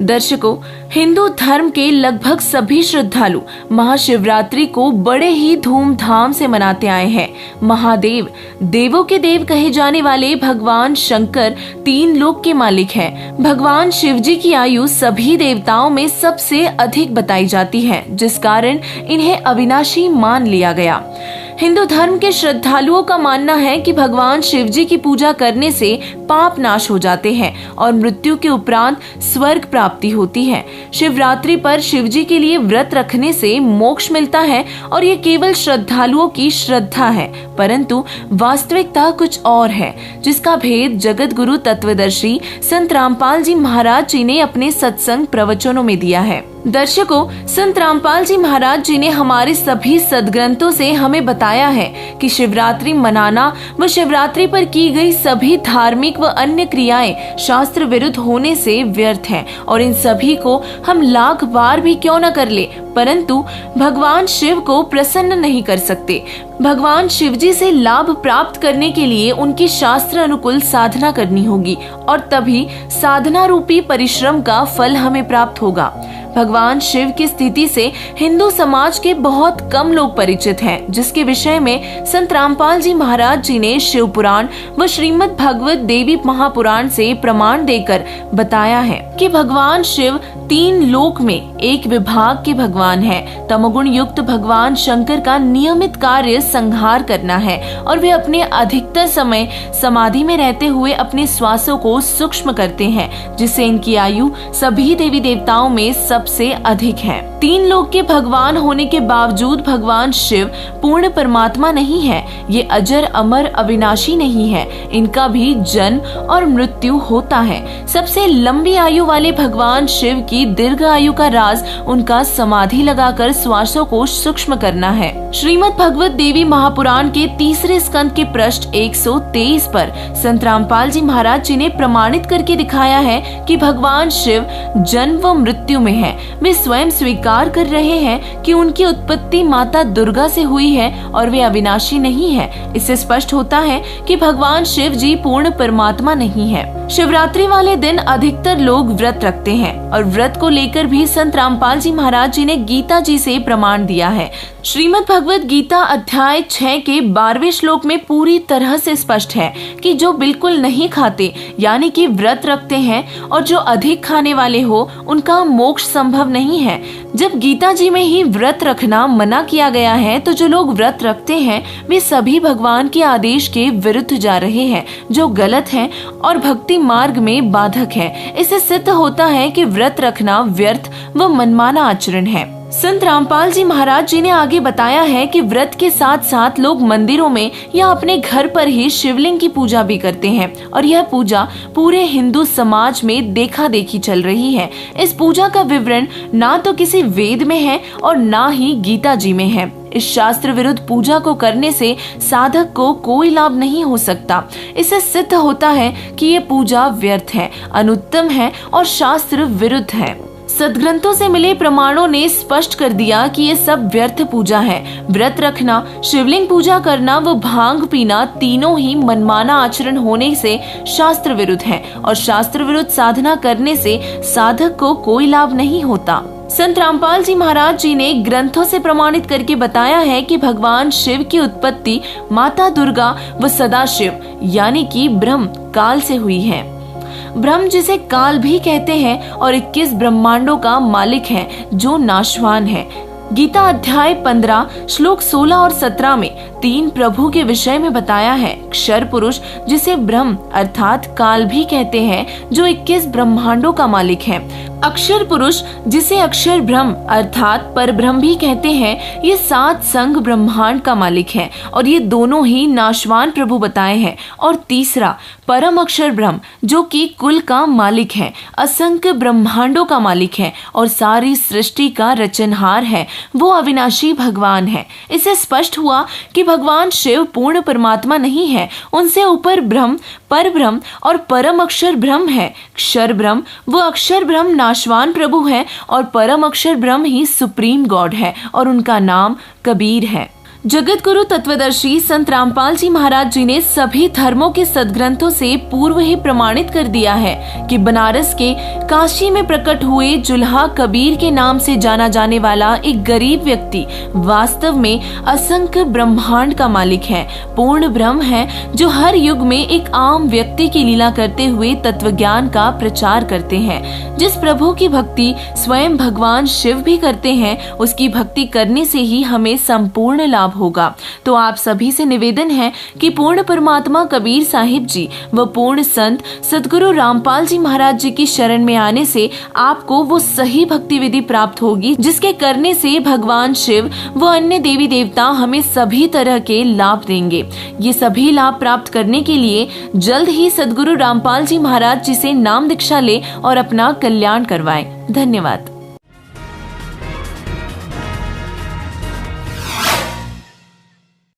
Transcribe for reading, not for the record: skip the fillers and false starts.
दर्शकों, हिंदू धर्म के लगभग सभी श्रद्धालु महाशिवरात्रि को बड़े ही धूमधाम से मनाते आए हैं। महादेव, देवों के देव कहे जाने वाले भगवान शंकर तीन लोक के मालिक हैं। भगवान शिव जी की आयु सभी देवताओं में सबसे अधिक बताई जाती है, जिस कारण इन्हें अविनाशी मान लिया गया। हिंदू धर्म के श्रद्धालुओं का मानना है कि भगवान शिव जी की पूजा करने से पाप नाश हो जाते हैं और मृत्यु के उपरांत स्वर्ग प्राप्ति होती है। शिवरात्रि पर शिव जी के लिए व्रत रखने से मोक्ष मिलता है और ये केवल श्रद्धालुओं की श्रद्धा है, परंतु वास्तविकता कुछ और है, जिसका भेद जगत गुरु तत्वदर्शी संत रामपाल जी महाराज जी ने अपने सत्संग प्रवचनों में दिया है। दर्शकों, संत रामपाल जी महाराज जी ने हमारे सभी सदग्रंथों से हमें बताया है कि शिवरात्रि मनाना व शिवरात्रि पर की गई सभी धार्मिक व अन्य क्रियाएं शास्त्र विरुद्ध होने से व्यर्थ हैं और इन सभी को हम लाख बार भी क्यों न कर ले, परंतु भगवान शिव को प्रसन्न नहीं कर सकते। भगवान शिव जी से लाभ प्राप्त करने के लिए उनकी शास्त्र अनुकूल साधना करनी होगी और तभी साधना रूपी परिश्रम का फल हमें प्राप्त होगा। भगवान शिव की स्थिति से हिंदू समाज के बहुत कम लोग परिचित हैं, जिसके विषय में संत रामपाल जी महाराज जी ने शिव पुराण व श्रीमद् भगवत देवी महापुराण से प्रमाण देकर बताया है कि भगवान शिव तीन लोक में एक विभाग के भगवान हैं। तमोगुण युक्त भगवान शंकर का नियमित कार्य संहार करना है और वे अपने अधिकतर समय समाधि में रहते हुए अपने श्वासों को सूक्ष्म करते हैं, जिससे इनकी आयु सभी देवी देवताओं में सबसे अधिक है। तीन लोक के भगवान होने के बावजूद भगवान शिव पूर्ण परमात्मा नहीं है। ये अजर अमर अविनाशी नहीं है, इनका भी जन्म और मृत्यु होता है। सबसे लंबी आयु वाले भगवान शिव की दीर्घ आयु का राज उनका समाधि लगाकर श्वासों को सूक्ष्म करना है। श्रीमद् भगवत देवी महापुराण के तीसरे स्कंद के पृष्ठ 123 पर संत रामपाल जी महाराज जी ने प्रमाणित करके दिखाया है कि भगवान शिव जन्म व मृत्यु में है। वे स्वयं स्वीकार कर रहे हैं कि उनकी उत्पत्ति माता दुर्गा से हुई है और वे अविनाशी नहीं है। इससे स्पष्ट होता है कि भगवान शिव जी पूर्ण परमात्मा नहीं है। शिवरात्रि वाले दिन अधिकतर लोग व्रत रखते हैं और व्रत को लेकर भी संत रामपाल जी महाराज जी ने गीता जी से प्रमाण दिया है। श्रीमद् भगवत गीता अध्याय 6 के 12वें श्लोक में पूरी तरह से स्पष्ट है कि जो बिल्कुल नहीं खाते यानी कि व्रत रखते हैं और जो अधिक खाने वाले हो, उनका मोक्ष संभव नहीं है। जब गीता जी में ही व्रत रखना मना किया गया है, तो जो लोग व्रत रखते हैं वे सभी भगवान के आदेश के विरुद्ध जा रहे हैं, जो गलत है और भक्ति मार्ग में बाधक है। इससे सिद्ध होता है कि व्रत रखना व्यर्थ व मनमाना आचरण है। संत रामपाल जी महाराज जी ने आगे बताया है कि व्रत के साथ साथ लोग मंदिरों में या अपने घर पर ही शिवलिंग की पूजा भी करते हैं और यह पूजा पूरे हिंदू समाज में देखा देखी चल रही है। इस पूजा का विवरण ना तो किसी वेद में है और ना ही गीता जी में है। इस शास्त्र विरुद्ध पूजा को करने से साधक को कोई लाभ नहीं हो सकता। इससे सिद्ध होता है कि ये पूजा व्यर्थ है, अनुत्तम है और शास्त्र विरुद्ध है। सदग्रंथों से मिले प्रमाणों ने स्पष्ट कर दिया कि ये सब व्यर्थ पूजा है। व्रत रखना, शिवलिंग पूजा करना व भांग पीना तीनों ही मनमाना आचरण होने से शास्त्र विरुद्ध है और शास्त्र विरुद्ध साधना करने से साधक को कोई लाभ नहीं होता। संत रामपाल जी महाराज जी ने ग्रंथों से प्रमाणित करके बताया है कि भगवान शिव की उत्पत्ति माता दुर्गा व सदाशिव यानी कि ब्रह्म काल से हुई है। ब्रह्म जिसे काल भी कहते हैं और 21 ब्रह्मांडों का मालिक है, जो नाशवान है। गीता अध्याय 15 श्लोक 16 और 17 में तीन प्रभु के विषय में बताया है। क्षर पुरुष जिसे ब्रह्म अर्थात काल भी कहते हैं, जो 21 ब्रह्मांडों का मालिक है। अक्षर पुरुष जिसे अक्षर ब्रह्म अर्थात पर ब्रह्म भी कहते हैं, ये 7 संघ ब्रह्मांड का मालिक है और ये दोनों ही नाशवान प्रभु बताए हैं। और तीसरा परम अक्षर ब्रह्म, जो कि कुल का मालिक है, असंख्य ब्रह्मांडों का मालिक है और सारी सृष्टि का रचनहार है, वो अविनाशी भगवान है। इससे स्पष्ट हुआ कि भगवान शिव पूर्ण परमात्मा नहीं है, उनसे ऊपर ब्रह्म, पर ब्रह्म और परम अक्षर ब्रह्म है। क्षर ब्रह्म वो अक्षर ब्रह्म नाशवान प्रभु है और परम अक्षर ब्रह्म ही सुप्रीम गॉड है और उनका नाम कबीर है। जगत गुरु तत्वदर्शी संत रामपाल जी महाराज जी ने सभी धर्मों के सदग्रंथों से पूर्व ही प्रमाणित कर दिया है कि बनारस के काशी में प्रकट हुए जुल्हा कबीर के नाम से जाना जाने वाला एक गरीब व्यक्ति वास्तव में असंख्य ब्रह्मांड का मालिक है, पूर्ण ब्रह्म है, जो हर युग में एक आम व्यक्ति की लीला करते हुए तत्व ज्ञान का प्रचार करते हैं। जिस प्रभु की भक्ति स्वयं भगवान शिव भी करते हैं, उसकी भक्ति करने से ही हमें संपूर्ण लाभ होगा। तो आप सभी से निवेदन है कि पूर्ण परमात्मा कबीर साहिब जी व पूर्ण संत सदगुरु रामपाल जी महाराज जी की शरण में आने से आपको वो सही भक्ति विधि प्राप्त होगी जिसके करने से भगवान शिव व अन्य देवी देवता हमें सभी तरह के लाभ देंगे। ये सभी लाभ प्राप्त करने के लिए जल्द ही सदगुरु रामपाल जी महाराज जी से नाम दीक्षा ले और अपना कल्याण करवाएं। धन्यवाद।